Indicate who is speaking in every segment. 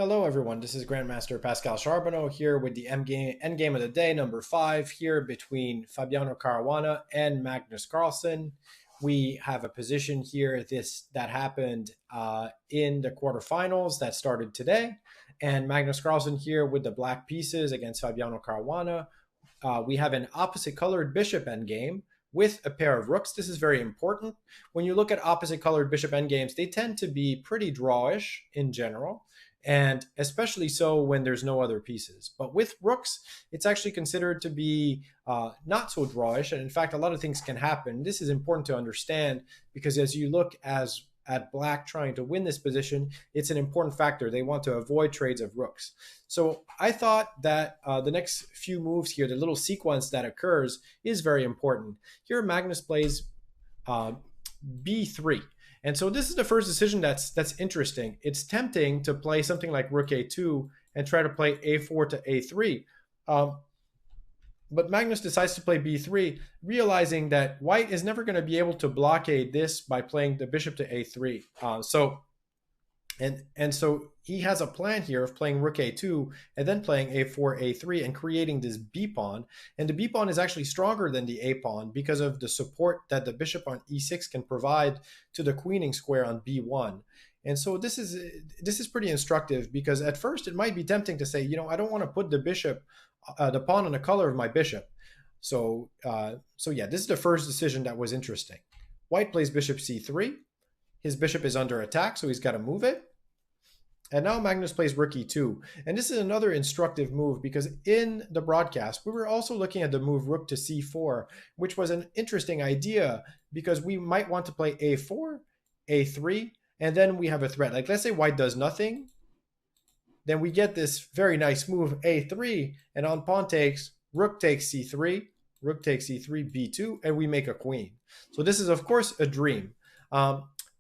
Speaker 1: Hello everyone, this is Grandmaster Pascal Charbonneau here with the endgame of the day, number 5, here between Fabiano Caruana and Magnus Carlsen. We have a position here that happened in the quarterfinals that started today, and Magnus Carlsen here with the black pieces against Fabiano Caruana. We have an opposite colored bishop endgame with a pair of rooks. This is very important. When you look at opposite colored bishop endgames, they tend to be pretty drawish in general, and especially so when there's no other pieces. But with rooks, it's actually considered to be not so drawish, and in fact, a lot of things can happen. This is important to understand because as you look at black trying to win this position, it's an important factor. They want to avoid trades of rooks. So I thought that the next few moves here, the little sequence that occurs, is very important. Here, Magnus plays b3. And so this is the first decision that's interesting. It's tempting to play something like rook a2 and try to play a4 to a3. But Magnus decides to play b3, realizing that white is never going to be able to blockade this by playing the bishop to a3. So he has a plan here of playing rook a2 and then playing a4, a3 and creating this b pawn. And the b pawn is actually stronger than the a pawn because of the support that the bishop on e6 can provide to the queening square on b1. And so this is pretty instructive because at first it might be tempting to say, I don't want to put the bishop, the pawn on the color of my bishop. So yeah, this is the first decision that was interesting. White plays bishop c3. His bishop is under attack, so he's got to move it. And now Magnus plays rook e2. And this is another instructive move because in the broadcast, we were also looking at the move rook to c4, which was an interesting idea because we might want to play a4, a3, and then we have a threat. Like let's say white does nothing, then we get this very nice move a3, and on pawn takes, rook takes c3, rook takes c3, b2, and we make a queen. So this is, of course, a dream.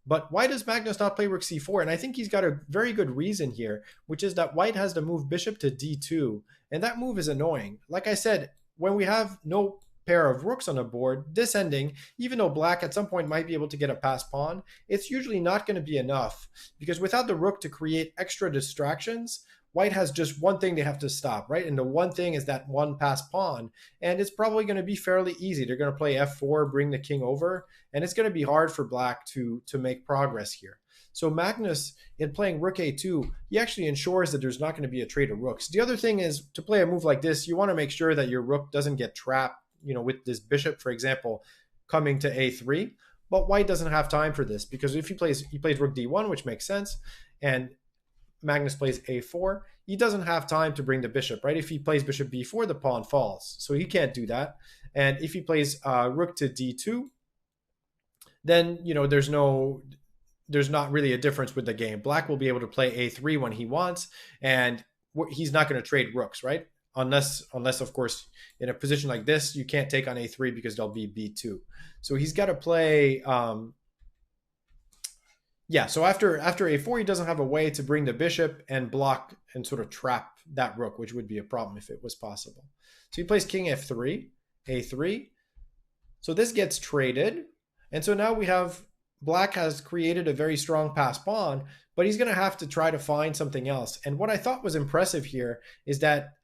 Speaker 1: But why does Magnus not play rook c4? And I think he's got a very good reason here, which is that white has to move bishop to d2, and that move is annoying. Like I said, when we have no pair of rooks on the board, this ending, even though black at some point might be able to get a passed pawn, it's usually not going to be enough because without the rook to create extra distractions, white has just one thing they have to stop, right? And the one thing is that one passed pawn, and it's probably going to be fairly easy. They're going to play f4, bring the king over, and it's going to be hard for black to make progress here. So Magnus, in playing rook a2, he actually ensures that there's not going to be a trade of rooks. The other thing is, to play a move like this, you want to make sure that your rook doesn't get trapped, with this bishop, for example, coming to a3. But white doesn't have time for this because if he plays rook d1, which makes sense, and Magnus plays a4, he doesn't have time to bring the bishop, right? If he plays bishop b4, the pawn falls. So he can't do that. And if he plays rook to d2, then, there's not really a difference with the game. Black will be able to play a3 when he wants, and he's not going to trade rooks, right? Unless, of course, in a position like this, you can't take on a3 because there'll be b2. So he's got to play... so after a4, he doesn't have a way to bring the bishop and block and sort of trap that rook, which would be a problem if it was possible. So he plays king f3, a3. So this gets traded. And so now we have black has created a very strong passed pawn, but he's going to have to try to find something else. And what I thought was impressive here is that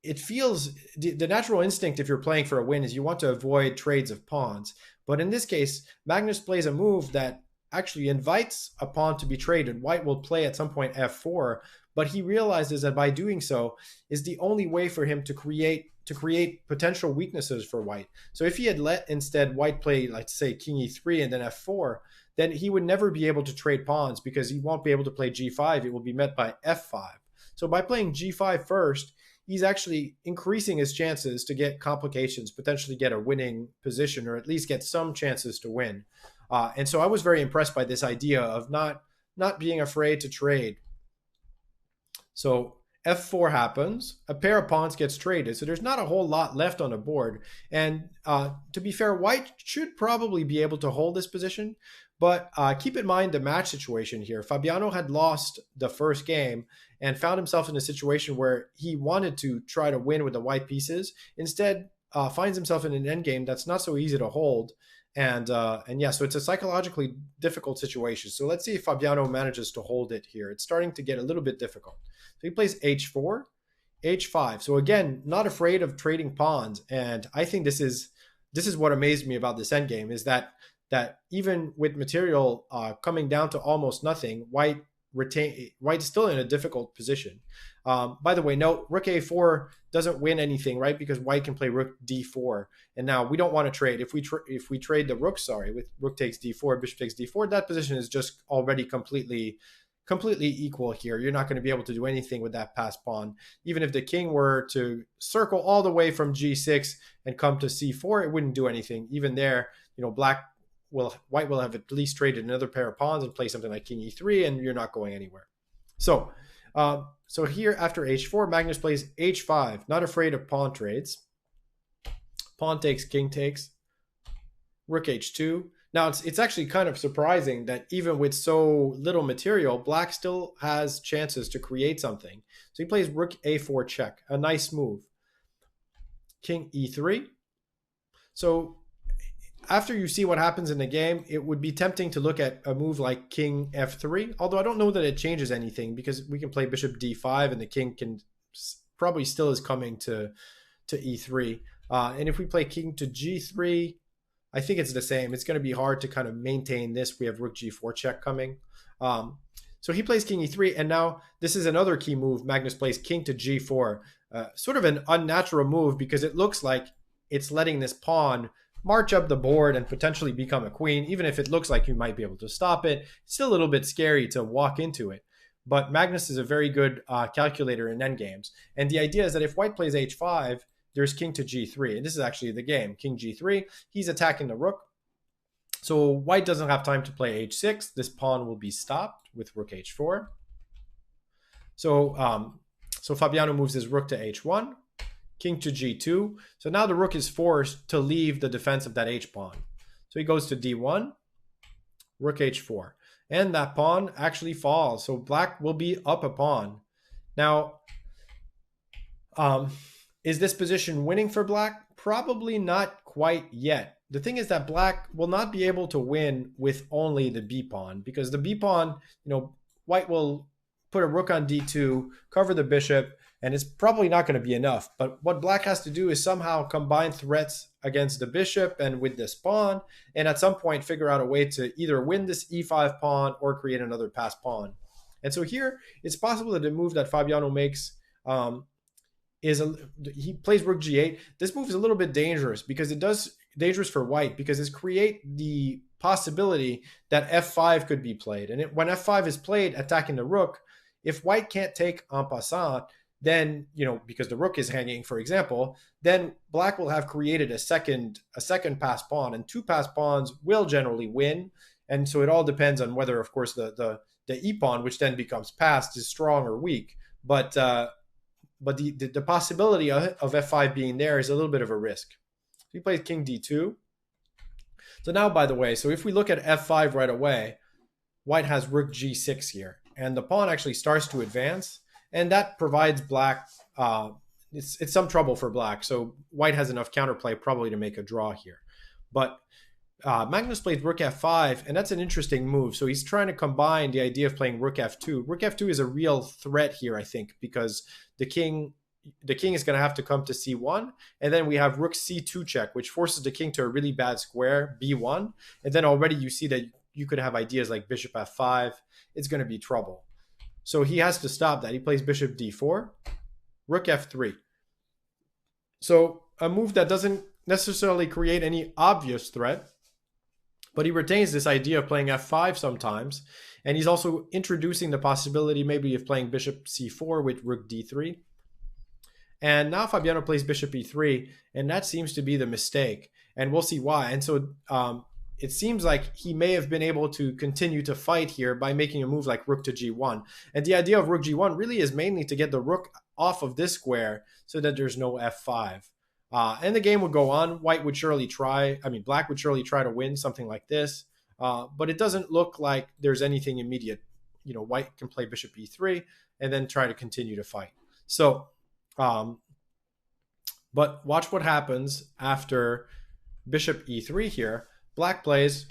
Speaker 1: it feels the natural instinct if you're playing for a win is you want to avoid trades of pawns. But in this case, Magnus plays a move that actually invites a pawn to be traded. White will play at some point f4, but he realizes that by doing so is the only way for him to create potential weaknesses for white. So if he had let instead white play, let's say, king e3 and then f4, then he would never be able to trade pawns because he won't be able to play g5. It will be met by f5. So by playing g5 first, he's actually increasing his chances to get complications, potentially get a winning position, or at least get some chances to win. And so I was very impressed by this idea of not being afraid to trade. So f4 happens, a pair of pawns gets traded, so there's not a whole lot left on the board. And to be fair, white should probably be able to hold this position, but keep in mind the match situation here. Fabiano had lost the first game and found himself in a situation where he wanted to try to win with the white pieces. Instead, finds himself in an endgame that's not so easy to hold. And yeah, so it's a psychologically difficult situation. So let's see if Fabiano manages to hold it here. It's starting to get a little bit difficult. So he plays h4, h5. So again, not afraid of trading pawns. And I think this is what amazed me about this endgame is that even with material coming down to almost nothing, White's still in a difficult position. By the way, no, rook a4 doesn't win anything, right? Because White can play rook d4, and now we don't want to trade. If we trade the rook, with rook takes d4, bishop takes d4, that position is just already completely equal here. You're not going to be able to do anything with that passed pawn. Even if the king were to circle all the way from g6 and come to c4, it wouldn't do anything. Even there, White will have at least traded another pair of pawns and play something like king e3, and you're not going anywhere. So here after h4, Magnus plays h5, not afraid of pawn trades. Pawn takes, king takes, rook h2. Now it's actually kind of surprising that even with so little material, Black still has chances to create something. So he plays rook a4 check, a nice move. King e3. So after you see what happens in the game, it would be tempting to look at a move like king f3, although I don't know that it changes anything because we can play bishop d5 and the king can probably still is coming to e3. And if we play king to g3, I think it's the same. It's going to be hard to kind of maintain this. We have rook g4 check coming. So he plays king e3, and now this is another key move. Magnus plays king to g4, sort of an unnatural move because it looks like it's letting this pawn march up the board and potentially become a queen. Even if it looks like you might be able to stop it, it's still a little bit scary to walk into it. But Magnus is a very good calculator in endgames. And the idea is that if White plays h5, there's king to g3. And this is actually the game. King g3, he's attacking the rook. So White doesn't have time to play h6. This pawn will be stopped with rook h4. So Fabiano moves his rook to h1. King to g2. So now the rook is forced to leave the defense of that h-pawn. So he goes to d1, rook h4. And that pawn actually falls. So Black will be up a pawn. Now, is this position winning for Black? Probably not quite yet. The thing is that Black will not be able to win with only the b-pawn because the b-pawn, White will put a rook on d2, cover the bishop, and it's probably not going to be enough. But what Black has to do is somehow combine threats against the bishop and with this pawn, and at some point figure out a way to either win this e5 pawn or create another passed pawn. And so here, it's possible that the move that Fabiano makes he plays rook g8. This move is a little bit dangerous because dangerous for White because it creates the possibility that f5 could be played. And when f5 is played, attacking the rook, if White can't take en passant, then, because the rook is hanging, for example, then Black will have created a second passed pawn, and two passed pawns will generally win. And so it all depends on whether, of course, the e-pawn, which then becomes passed, is strong or weak. But the possibility of f5 being there is a little bit of a risk. So he plays king d2. So now, by the way, so if we look at f5 right away, White has rook g6 here, and the pawn actually starts to advance. And that provides Black, it's some trouble for Black. So White has enough counterplay probably to make a draw here. But Magnus plays rook f5, and that's an interesting move. So he's trying to combine the idea of playing rook f2. Rook f2 is a real threat here, I think, because the king is going to have to come to c1, and then we have rook c2 check, which forces the king to a really bad square, b1. And then already you see that you could have ideas like bishop f5. It's going to be trouble. So he has to stop that. He plays bishop d4, rook f3. So a move that doesn't necessarily create any obvious threat, but he retains this idea of playing f5 sometimes. And he's also introducing the possibility maybe of playing bishop c4 with rook d3. And now Fabiano plays bishop e3, and that seems to be the mistake. And we'll see why. And so it seems like he may have been able to continue to fight here by making a move like rook to g1. And the idea of rook g1 really is mainly to get the rook off of this square so that there's no f5. And the game would go on. Black would surely try to win something like this. But it doesn't look like there's anything immediate. White can play bishop e3 and then try to continue to fight. So, but watch what happens after bishop e3 here. black plays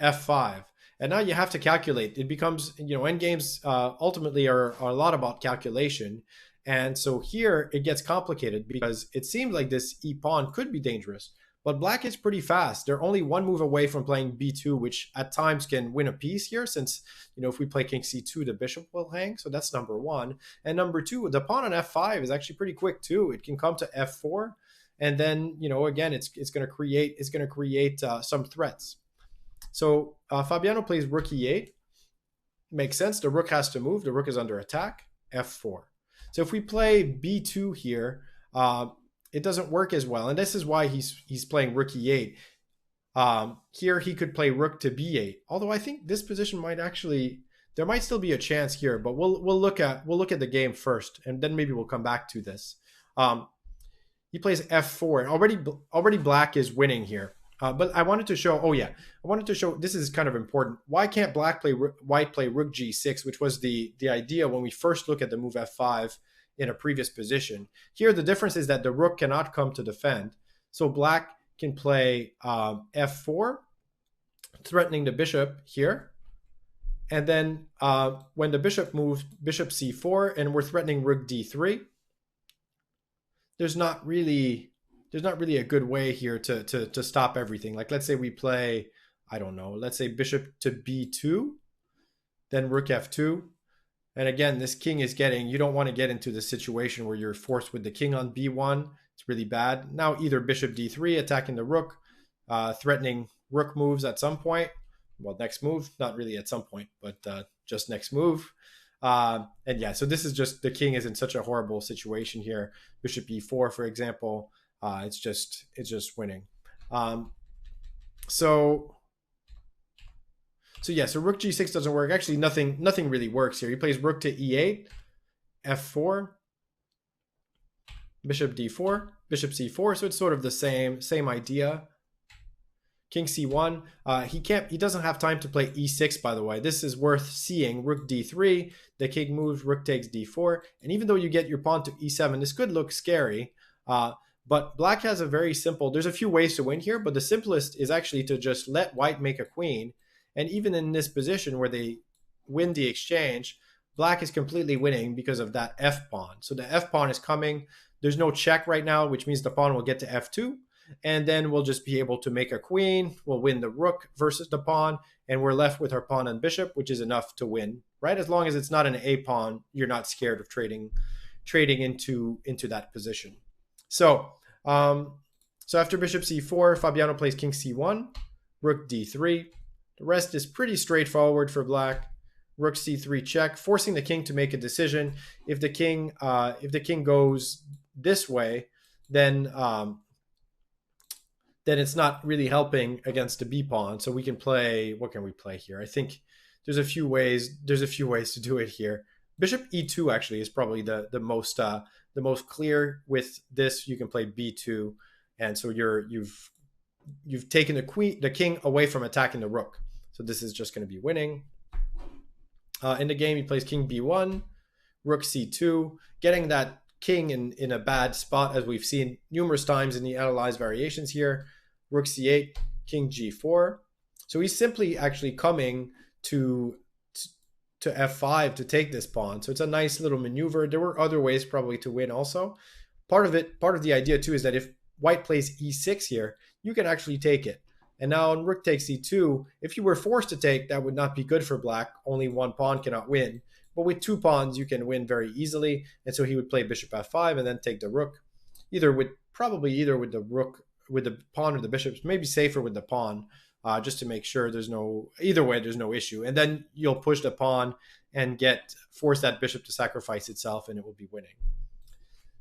Speaker 1: f5. And now you have to calculate. It becomes, endgames ultimately are a lot about calculation. And so here it gets complicated because it seems like this e pawn could be dangerous. But black is pretty fast. They're only one move away from playing b2, which at times can win a piece here since, if we play king c2, the bishop will hang. So that's number one. And number two, the pawn on f5 is actually pretty quick too. It can come to f4. And then, again, it's going to create some threats. So Fabiano plays rook e8. Makes sense. The rook has to move. The rook is under attack. f4. So if we play b2 here, it doesn't work as well. And this is why he's playing rook e8. Here he could play rook to b8. Although I think this position might actually, there might still be a chance here. But we'll look at the game first, and then maybe we'll come back to this. He plays f4. Already black is winning here. But I wanted to show, this is kind of important. Why can't white play rook g6, which was the idea when we first look at the move f5 in a previous position. Here, the difference is that the rook cannot come to defend. So black can play f4, threatening the bishop here. And then when the bishop moves, bishop c4, and we're threatening rook d3, there's not really a good way here to stop everything. Like, let's say we play, I don't know, let's say bishop to b2, then rook f2. And again, this king is you don't want to get into the situation where you're forced with the king on b1. It's really bad. Now either bishop d3, attacking the rook, threatening rook moves at some point. Well, next move, not really at some point, but just next move. And yeah, so this is just, the king is in such a horrible situation here. Bishop e4, for example. It's just winning. So rook g6 doesn't work. Actually, nothing really works here. He plays rook to e8, f4, bishop d4, bishop c4. So it's sort of the same idea. King c1. He doesn't have time to play e6, by the way. This is worth seeing. Rook d3. The king moves. Rook takes d4. And even though you get your pawn to e7, this could look scary. But black has there's a few ways to win here, but the simplest is actually to just let white make a queen. And even in this position where they win the exchange, black is completely winning because of that f pawn. So the f pawn is coming. There's no check right now, which means the pawn will get to f2. And then we'll just be able to make a queen. We'll win the rook versus the pawn. And we're left with our pawn and bishop, which is enough to win, right? As long as it's not an a pawn, you're not scared of trading into that position. So after bishop c4, Fabiano plays king c1, rook d3. The rest is pretty straightforward for black. Rook c3 check, forcing the king to make a decision. If the king goes this way, then it's not really helping against the b pawn. So we can play. What can we play here? I think there's a few ways. To do it here. Bishop e2 actually is probably the most clear with this. You can play b2, and so you've taken the king away from attacking the rook. So this is just going to be winning. In the game, he plays king b1, rook c2, getting that king in a bad spot, as we've seen numerous times in the analyzed variations here. Rook c8, king g4. So he's simply actually coming to f5 to take this pawn. So it's a nice little maneuver. There were other ways probably to win also. Part of the idea too is that if white plays e6 here, you can actually take it. And now on rook takes e2, if you were forced to take, that would not be good for black. Only one pawn cannot win. But with two pawns, you can win very easily. And so he would play bishop f5 and then take the rook. Either with the rook, with the pawn or the bishop. Maybe safer with the pawn, just to make sure there's no issue. And then you'll push the pawn and force that bishop to sacrifice itself, and it will be winning.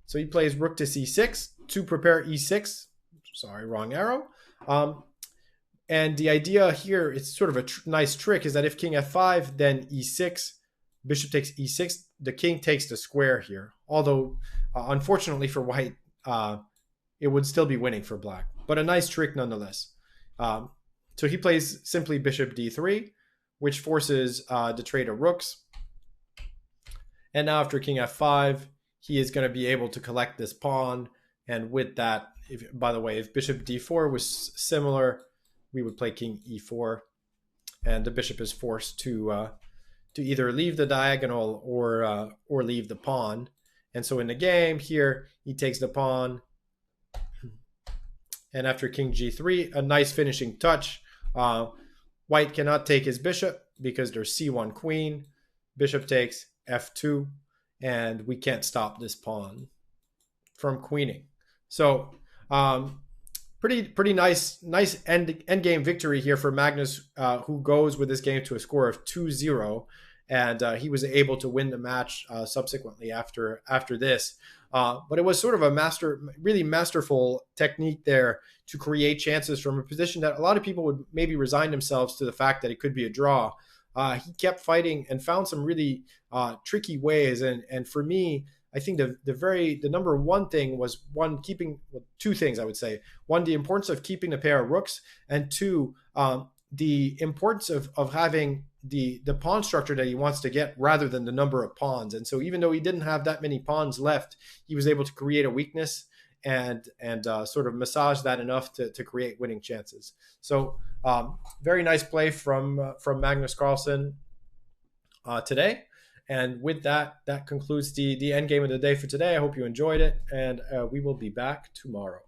Speaker 1: So he plays rook to c6 to prepare e6. Sorry, wrong arrow. And the idea here, it's sort of a nice trick, is that if king f5, then e6, bishop takes e6, the king takes the square here. Although, unfortunately for white, it would still be winning for black. But a nice trick nonetheless. So he plays simply bishop d3, which forces the trade of rooks. And now after king f5, he is going to be able to collect this pawn. And with that, by the way, if bishop d4 was similar, we would play king e4, and the bishop is forced to either leave the diagonal or leave the pawn. And so in the game here, he takes the pawn, and after king g3, a nice finishing touch. White cannot take his bishop because there's c1 queen. Bishop takes f2, and we can't stop this pawn from queening. So pretty nice end game victory here for Magnus, who goes with this game to a score of 2-0, and he was able to win the match subsequently after this. But it was sort of a really masterful technique there to create chances from a position that a lot of people would maybe resign themselves to the fact that it could be a draw. He kept fighting and found some really tricky ways. And for me, I think the number one thing was two things I would say. One, the importance of keeping the pair of rooks, and two, the importance of having the pawn structure that he wants to get rather than the number of pawns. And so even though he didn't have that many pawns left, he was able to create a weakness and sort of massage that enough to create winning chances. So very nice play from Magnus Carlsen today. And with that concludes the end game of the day for today. I hope you enjoyed it, and we will be back tomorrow.